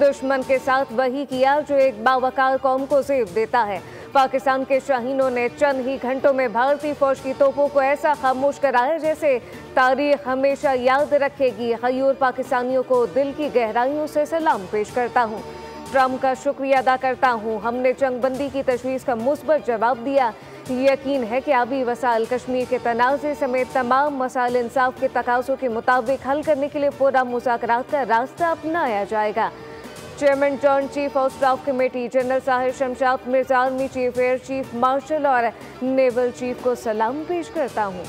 दुश्मन के साथ वही किया जो एक बावकार कौम को ज़ेब देता है। पाकिस्तान के शाहीनों ने चंद ही घंटों में भारतीय फौज की तोपों को ऐसा खामोश कराया जैसे तारीख हमेशा याद रखेगी। गयूर पाकिस्तानियों को दिल की गहराइयों से सलाम पेश करता हूँ। ट्रंप का शुक्रिया अदा करता हूँ। हमने जंगबंदी की तजवीज़ का मुस्बत जवाब दिया। यकीन है कि आबी वसाइल, कश्मीर के तनाज़े समेत तमाम मसाइल इंसाफ के तकाज़ों के मुताबिक हल करने के लिए पूरा मुज़ाकरात का रास्ता अपनाया जाएगा। Chairman joint chief of staff committee general Sahir Shamshad Mirza, army chief, air chief marshal और नेवल चीफ को सलाम पेश करता हूँ।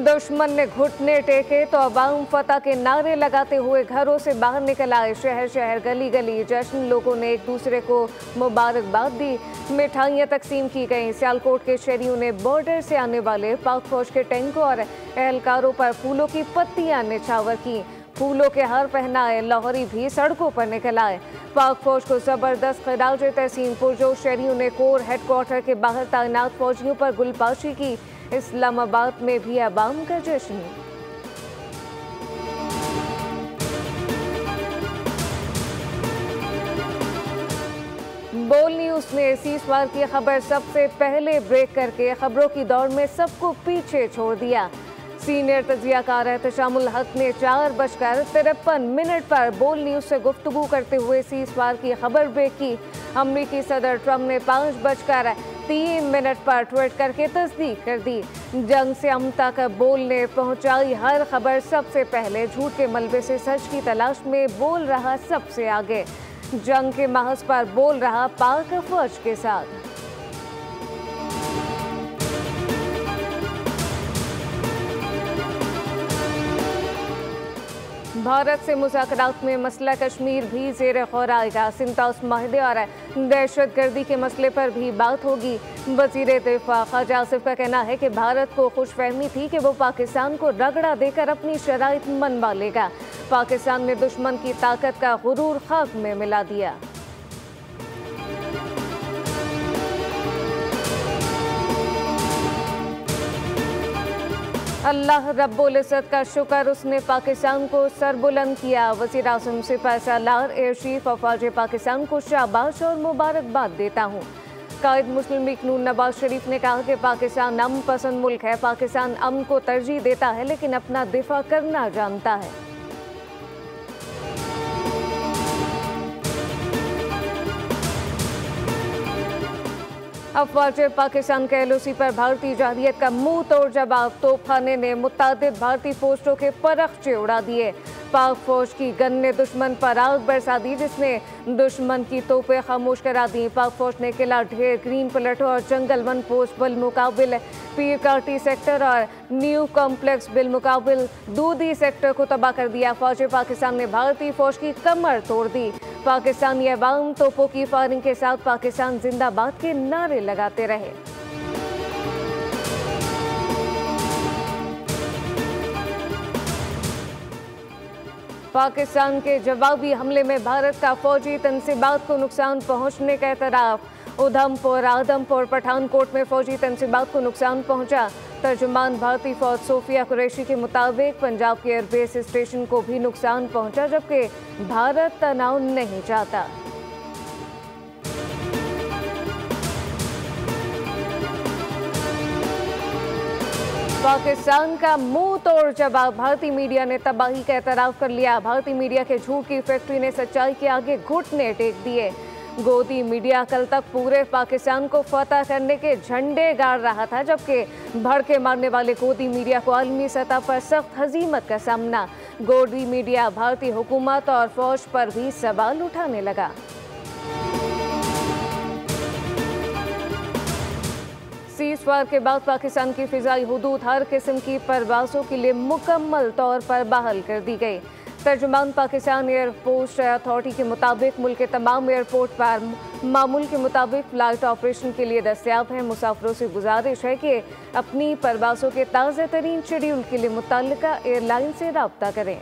दुश्मन ने घुटने टेके तो अवाम फतह के नारे लगाते हुए घरों से बाहर निकल आए। शहर शहर, गली गली जश्न, लोगों ने एक दूसरे को मुबारकबाद दी। मिठाइयाँ तकसीम की गईं। सियालकोट के शहरियों ने बॉर्डर से आने वाले पाक फौज के टैंकों और एहलकारों पर फूलों की पत्तियां निछावर की। फूलों के हार पहनाए लाहौरी भी सड़कों पर निकल आए। पाक फौज को जबरदस्त खिराज तहसीन। पुरजोश शहरियों ने कोर हेडक्वार्टर के बाहर तैनात फौजियों पर गुलपाशी की। इस्लामाबाद में भी अवाम का जश्न। बोल न्यूज़ ने सीज़फायर की खबर सबसे पहले ब्रेक करके खबरों की दौड़ में सबको पीछे छोड़ दिया। सीनियर तजियाकार एहतशामुल हक ने 4:53 पर बोल न्यूज़ से गुफ्तगू करते हुए सीज़फायर की खबर ब्रेक की। अमरीकी सदर ट्रंप ने 5:03 पर ट्वीट करके तस्दीक कर दी। जंग से अमन तक बोल ने पहुंचाई हर खबर सबसे पहले। झूठ के मलबे से सच की तलाश में बोल रहा सबसे आगे। जंग के महज पर बोल रहा पाक फौज के साथ। भारत से मुज़ाकरात में मसला कश्मीर भी ज़ेर गौर आएगा। सिंताउस माहिदे और दहशतगर्दी के मसले पर भी बात होगी। वज़ीर दिफ़ा ख्वाजा आसिफ का कहना है कि भारत को खुशफहमी थी कि वो पाकिस्तान को रगड़ा देकर अपनी शराइत मनवा लेगा। पाकिस्तान ने दुश्मन की ताकत का गुरूर खाक में मिला दिया। अल्लाह रब्बुल इज़्ज़त का शुक्र, उसने पाकिस्तान को सरबुलंद किया। वज़ीर आज़म सिपह सालार एयर चीफ अफवाज पाकिस्तान को शाबाश और मुबारकबाद देता हूँ। कायद मुस्लिम लीग नून नवाज शरीफ ने कहा कि पाकिस्तान अमन पसंद मुल्क है। पाकिस्तान अमन को तरजीह देता है लेकिन अपना दिफा करना जानता है। अफवाज पाकिस्तान के LOC पर भारतीय जाहिलियत का मुंह तोड़ जवाब। तोपखाने ने मुतादिद भारतीय पोस्टों के परखचे उड़ा दिए। पाक फौज की गन ने दुश्मन पर आग बरसा दी जिसने दुश्मन की तोपें खामोश करा दी। पाक फौज ने किला ढेर, ग्रीन प्लेटो और जंगल वन पोस्ट बिलमुकाबिल पीर काटी सेक्टर और न्यू कॉम्प्लेक्स बिलमुकाबिल दूधी सेक्टर को तबाह कर दिया। फौज पाकिस्तान ने भारतीय फौज की कमर तोड़ दी। पाकिस्तानी अवाम तोपों की फायरिंग के साथ पाकिस्तान जिंदाबाद के नारे लगाते रहे। पाकिस्तान के जवाबी हमले में भारत का फौजी तनसीबात को नुकसान पहुंचने का एतराफ़। उधमपुर, आदमपुर, पठानकोट में फौजी तनसीबात को नुकसान पहुंचा। तर्जुमान भारतीय फौज सोफिया कुरैशी के मुताबिक पंजाब के एयरबेस स्टेशन को भी नुकसान पहुंचा जबकि भारत तनाव नहीं चाहता। पाकिस्तान का मुंह तोड़ जवाब। भारतीय मीडिया ने तबाही का एतराफ़ कर लिया। भारतीय मीडिया के झूठ की फैक्ट्री ने सच्चाई के आगे घुटने टेक दिए। गोदी मीडिया कल तक पूरे पाकिस्तान को फतह करने के झंडे गाड़ रहा था जबकि भड़के मारने वाले गोदी मीडिया को आलमी सतह पर सख्त हजीमत का सामना। गोदी मीडिया भारतीय हुकूमत और फौज पर भी सवाल उठाने लगा। सीज़फायर के बाद पाकिस्तान की फ़िज़ाई हुदूद हर किस्म की परवाज़ों के लिए मुकम्मल तौर पर बहाल कर दी गई। तर्जुमान पाकिस्तान एयरपोर्ट अथॉरिटी के मुताबिक मुल्क के तमाम एयरपोर्ट पर मामूल के मुताबिक फ़्लाइट ऑपरेशन के लिए दस्तयाब हैं। मुसाफिरों से गुजारिश है कि अपनी परवाज़ों के ताज़ा तरीन शेड्यूल के लिए मुतल्लिका एयरलाइन से रब्ता करें।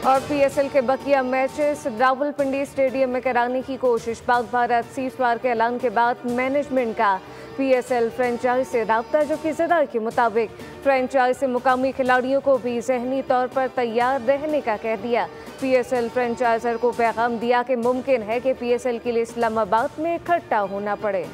और PSL के बकिया मैचेस रावलपिंडी स्टेडियम में कराने की कोशिश। पाक भारत सीज़फायर के ऐलान के बाद मैनेजमेंट का पीएसएल फ्रेंचाइज से राब्ता, जो कि ज़रा के मुताबिक फ्रेंचाइज से मुकामी खिलाड़ियों को भी ज़हनी तौर पर तैयार रहने का कह दिया। पीएसएल फ्रेंचाइजर को पैगाम दिया कि मुमकिन है कि पीएसएल के लिए इस्लामाबाद में इकट्ठा होना पड़े।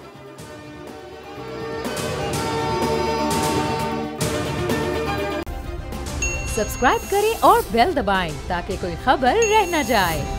सब्सक्राइब करें और बेल दबाएं ताकि कोई खबर रह न जाए।